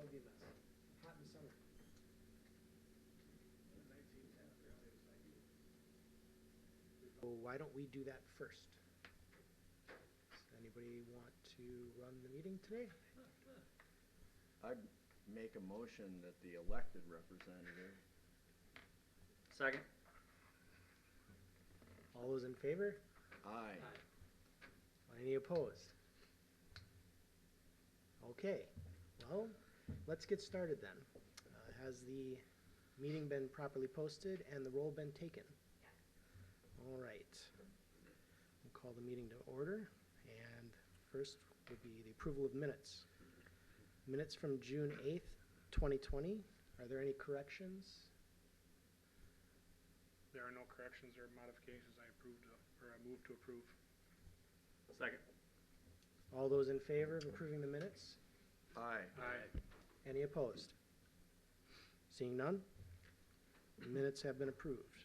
That would be a mess. Hot in the summer. 1910, I forgot it was 98. So why don't we do that first? Does anybody want to run the meeting today? I'd make a motion that the elected representative. Second. All those in favor? Aye. Any opposed? Okay, well, let's get started then. Has the meeting been properly posted and the roll been taken? All right. We'll call the meeting to order, and first will be the approval of minutes. Minutes from June 8th, 2020. Are there any corrections? There are no corrections or modifications. I move to approve. Second. All those in favor of approving the minutes? Aye. Aye. Any opposed? Seeing none, the minutes have been approved.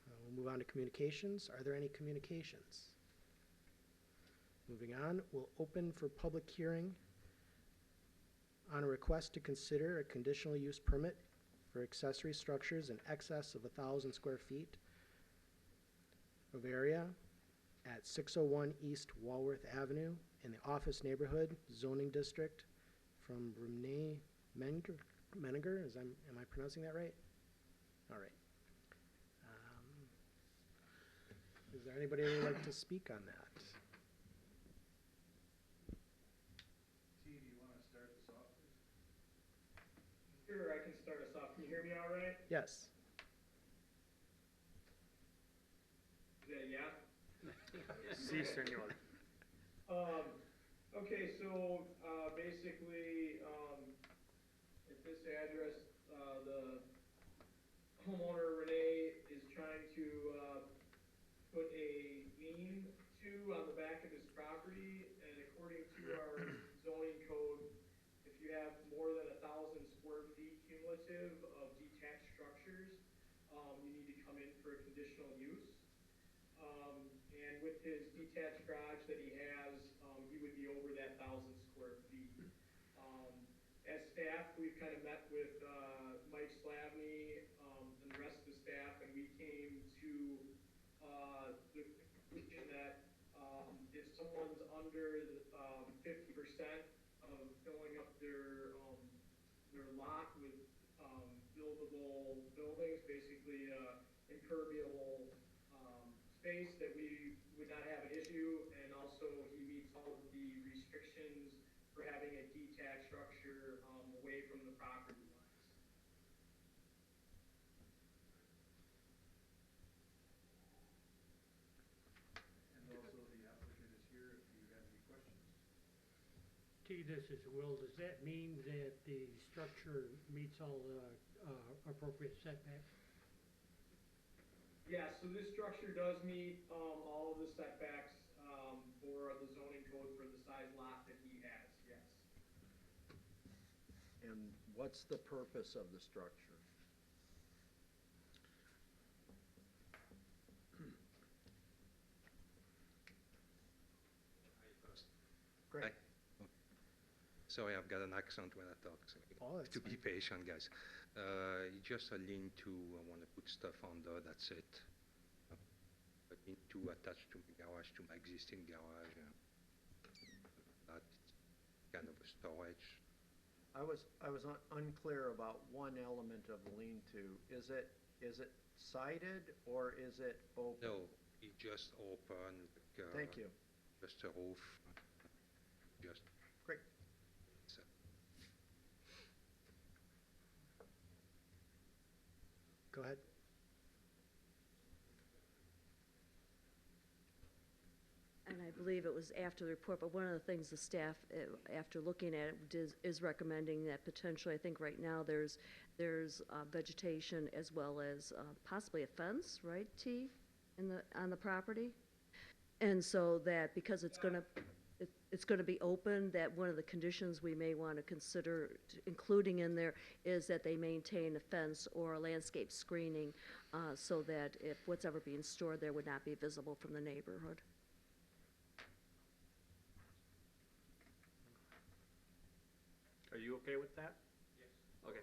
We'll move on to communications. Are there any communications? Moving on, we'll open for public hearing on a request to consider a conditional use permit for accessory structures in excess of 1,000 square feet of area at 601 East Walworth Avenue in the Office Neighborhood Zoning District from Renee Menninger. Am I pronouncing that right? All right. Is there anybody who would like to speak on that? T, do you want to start this off, please? Sure, I can start us off. Can you hear me all right? Yes. Is that a yeah? Si, senor. Okay, so basically, at this address, the homeowner Renee is trying to put a lean-to on the back of his property, and according to our zoning code, if you have more than 1,000 square feet cumulative of detached structures, you need to come in for a conditional use. And with his detached garage that he has, he would be over that 1,000 square feet. As staff, we've kind of met with Mike Slavny and the rest of the staff, and we came to the conclusion that if someone's under 50% of filling up their lot with buildable buildings, basically impermeable space, that we would not have an issue, and also he meets all of the restrictions for having a detached structure away from the property lines. And also the applicant is here if you have any questions. T, this is Will. Does that mean that the structure meets all the appropriate setbacks? Yeah, so this structure does meet all of the setbacks for the zoning code for the size lot that he has, yes. And what's the purpose of the structure? Great. Sorry, I've got an accent when I talk, so Oh, that's to be fine. patient, guys. Just a lean-to, I want to put stuff under, that's it. A lean-to attached to my garage, to my existing garage. That's kind of a storage. I was unclear about one element of the lean-to. Is it sided or is it open? No, it just open. Like, Thank you. Just a roof. Just. Great. So. Go ahead. And I believe it was after the report, but one of the things the staff, after looking at it, is recommending that potentially, I think right now, there's vegetation as well as possibly a fence, right, T, on the property? And so that, because it's gonna be open, that one of the conditions we may want to consider including in there is that they maintain a fence or a landscape screening so that if what's ever being stored there would not be visible from the neighborhood. Are you okay with that? Okay.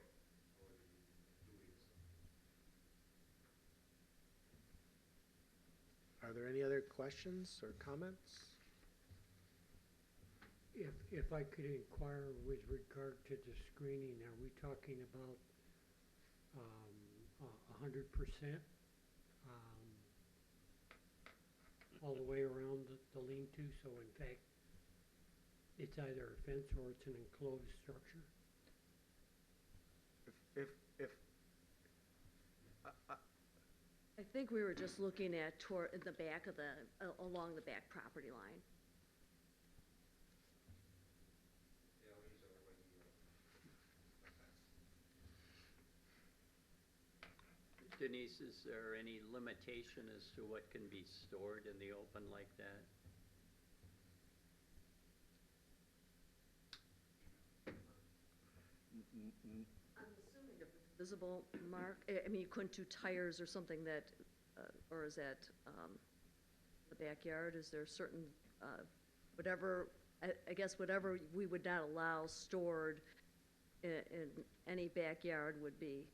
Are there any other questions or comments? If I could inquire with regard to the screening, are we talking about 100%? All the way around the lean-to, so in fact, it's either a fence or it's an enclosed structure? If, I think we were just looking at toward the back of along the back property line. Denise, is there any limitation as to what can be stored in the open like that? I'm assuming if it's visible, Mark, I mean, you couldn't do tires or something that, or is that, the backyard, is there certain, whatever, I guess whatever we would not allow stored in any backyard would be,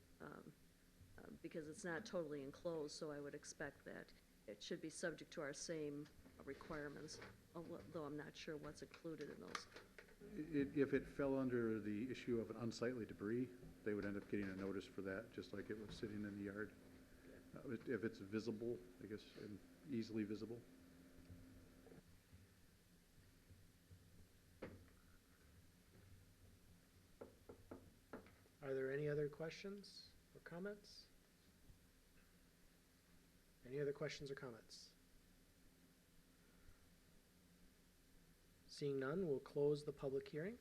because it's not totally enclosed, so I would expect that it should be subject to our same requirements, although I'm not sure what's included in those. If it fell under the issue of an unsightly debris, they would end up getting a notice for that, just like it was sitting in the yard. If it's visible, I guess, and easily visible. Are there any other questions or comments? Any other questions or comments? Seeing none, we'll close the public hearing.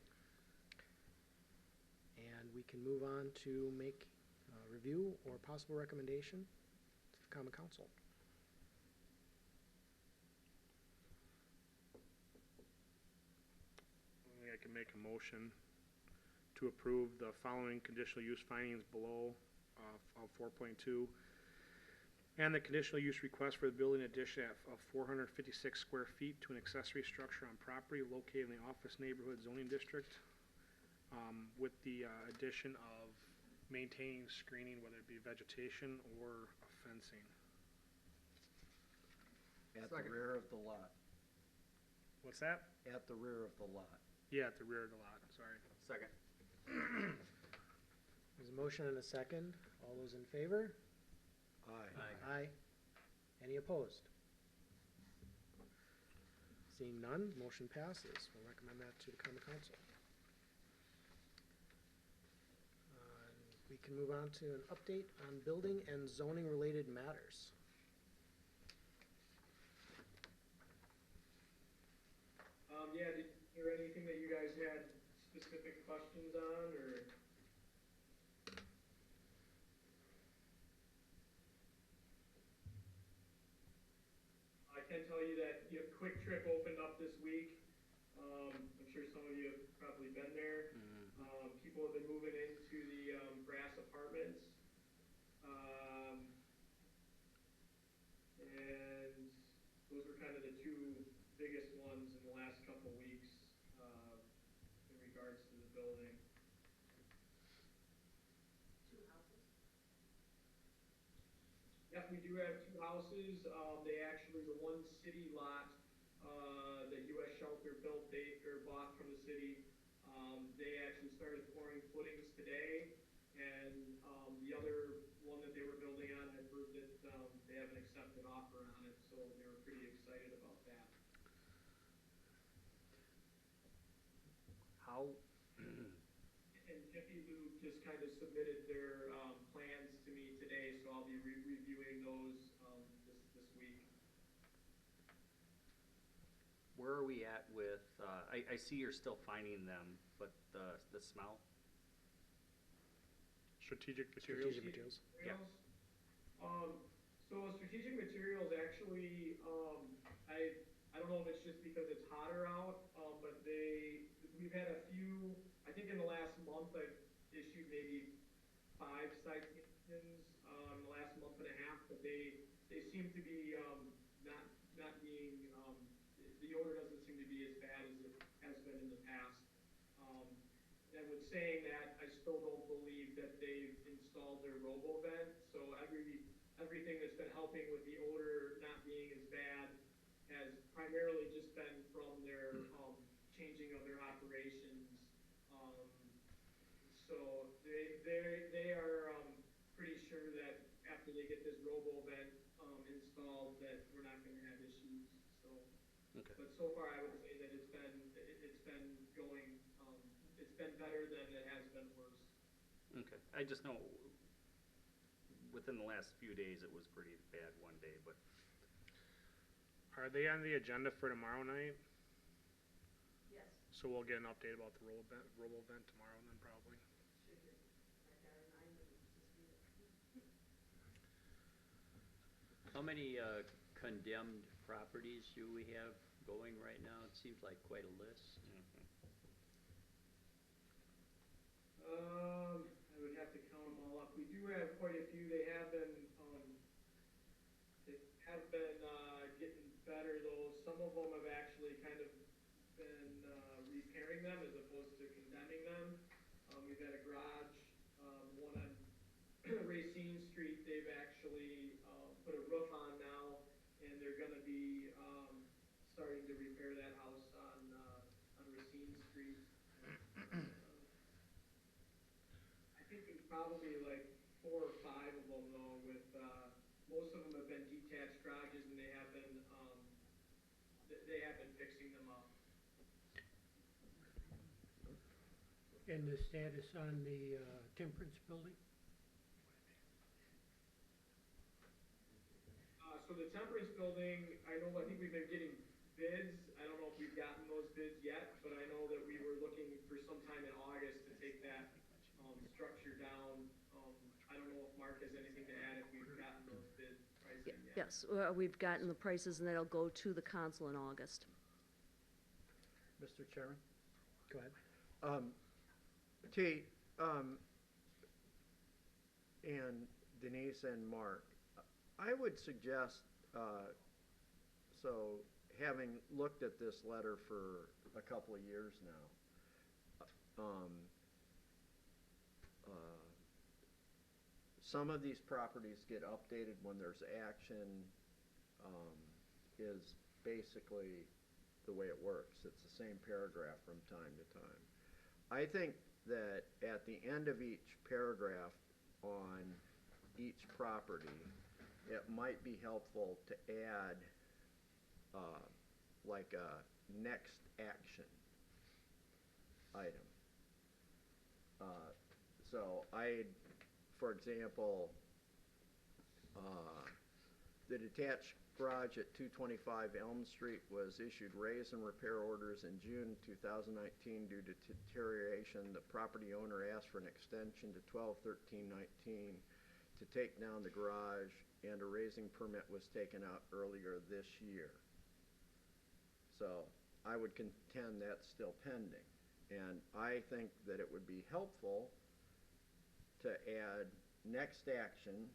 And we can move on to make a review or possible recommendation to the Common Council. I can make a motion to approve the following conditional use findings below of 4.2. And the conditional use request for the building addition of 456 square feet to an accessory structure on property located in the office neighborhood zoning district, with the addition of maintaining screening, whether it be vegetation or fencing. at the rear of the lot, What's that? at the rear of the lot. Yeah, at the rear of the lot, sorry. Second. There's a motion and a second. All those in favor? Aye. Aye. Any opposed? Seeing none, motion passes. We'll recommend that to the Common Council. We can move on to an update on building and zoning related matters. Yeah, did you hear anything that you guys had specific questions on, or? I can tell you that, Quick Trip opened up this week. I'm sure some of you have probably been there. People have been moving into the, grass apartments. And those were kind of the two biggest ones in the last couple weeks, in regards to the building. Two houses? Yep, we do have two houses. They actually, the one city lot, that US Shelter built, bought from the city, they actually started pouring footings today. And, the other one that they were building on, I've heard that, they have an accepted offer on it, so they were pretty excited about that. How, And Jiffy Lube just kind of submitted their, plans to me today, so I'll be reviewing those, this week. where are we at with, I see you're still finding them, but the smell? Strategic materials. Strategic materials. Yeah. So strategic materials actually, I don't know if it's just because it's hotter out, but we've had a few, I think in the last month I've issued maybe 5 citations, in the last month and a half, but they seem to be, not being, the odor doesn't seem to be as bad as it has been in the past. And with saying that, I still don't believe everything that's been helping with the odor not being as bad has primarily just been from their, changing of their operations. Um, so they are, pretty sure that after they get this robo vent, installed, that we're not gonna have issues, so. Okay. But so far, I would say that it's been going, it's been better than it has been worse. Okay, I just know within the last few days, it was pretty bad one day, but Are they on the agenda for tomorrow night? Yes. So we'll get an update about the robo vent tomorrow then probably. How many condemned properties do we have going right now? It seems like quite a list. I would have to count them all up. We do have quite a few. They have been, getting better though. Some of them have actually kind of been, repairing them as opposed to condemning them. We've had a garage, one on Racine Street, they've actually, put a roof on now, and they're gonna be, starting to repair that house on Racine Street. I think there's probably like 4 or 5 of them though, with, most of them have been detached garages, and they have been, they have been fixing them up. And the status on the Temperance building? So the Temperance building, I think we've been getting bids. I don't know if we've gotten those bids yet, but I know that we were looking for some time in August to take that, structure down. I don't know if Mark has anything to add, if we've gotten those bid pricing yet. Yes, we've gotten the prices, and that'll go to the council in August. Mr. Chairman? Go ahead. Tate, and Denise and Mark, I would suggest, so having looked at this letter for a couple of years now, some of these properties get updated when there's action, is basically the way it works. It's the same paragraph from time to time. I think that at the end of each paragraph on each property, it might be helpful to add like a next action item. So for example, the detached garage at 225 Elm Street was issued raise and repair orders in June 2019 due to deterioration. The property owner asked for an extension to 12/13/19 to take down the garage, and a raising permit was taken out earlier this year. So I would contend that's still pending. And I think that it would be helpful to add next action,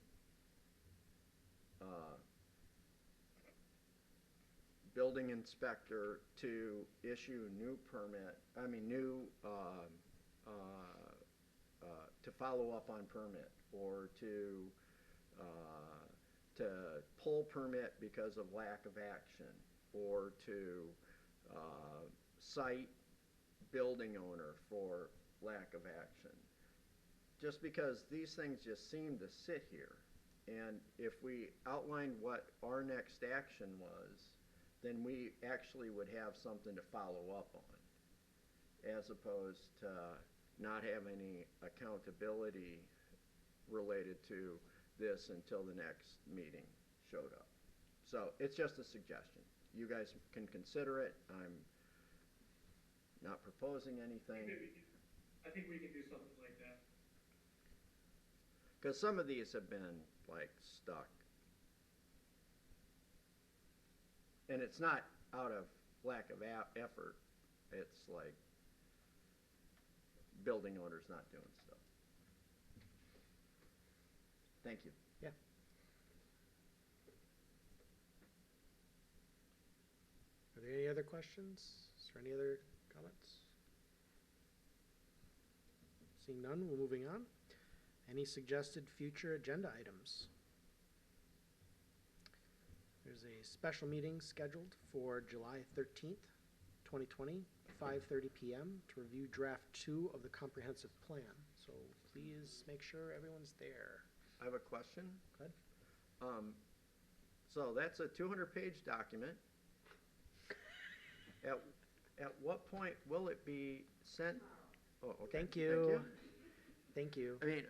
building inspector to issue new permit, to follow up on permit, or to pull permit because of lack of action, or to cite building owner for lack of action. Just because these things just seem to sit here, and if we outline what our next action was, then we actually would have something to follow up on, as opposed to not have any accountability related to this until the next meeting showed up. So it's just a suggestion. You guys can consider it. I'm not proposing anything. I think we can do something like that. Because some of these have been like stuck. And it's not out of lack of effort. It's like building owners not doing stuff. Thank you. Yeah. Are there any other questions? Is there any other comments? Seeing none, we're moving on. Any suggested future agenda items? There's a special meeting scheduled for July 13th, 2020, 5:30 PM to review draft 2 of the comprehensive plan. So please make sure everyone's there. I have a question. Go ahead. So that's a 200-page document. At what point will it be sent? Oh, okay. Thank you. Thank you. I mean,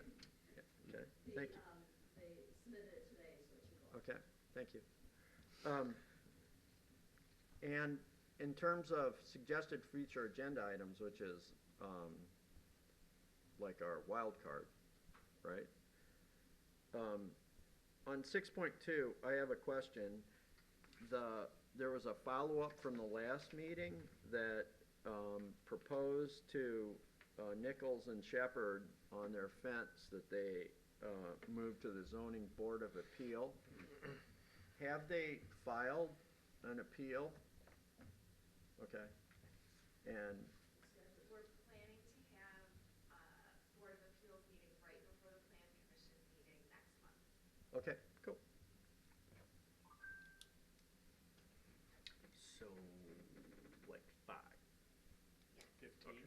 okay, thank you. They submitted it today, so it should go. Okay, thank you. And in terms of suggested future agenda items, which is like our wild card, right? On 6.2, I have a question. There was a follow-up from the last meeting that proposed to Nichols and Shepherd on their fence that they move to the Zoning Board of Appeal. Have they filed an appeal? Okay. And, We're planning to have a Board of Appeals meeting right before the Plan Commission meeting next month. okay, cool. So, like 5. 15?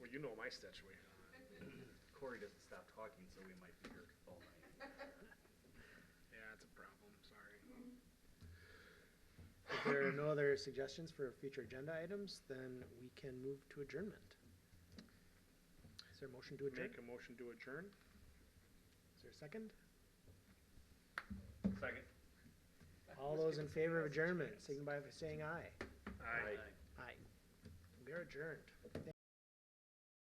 Well, you know my situation. Corey doesn't stop talking, so we might be here all night. Yeah, it's a problem, sorry. If there are no other suggestions for future agenda items, then we can move to adjournment. Is there a motion to adjourn? Make a motion to adjourn? Is there a second? Second. All those in favor of adjournment, signify by saying aye. Aye. Aye. We are adjourned.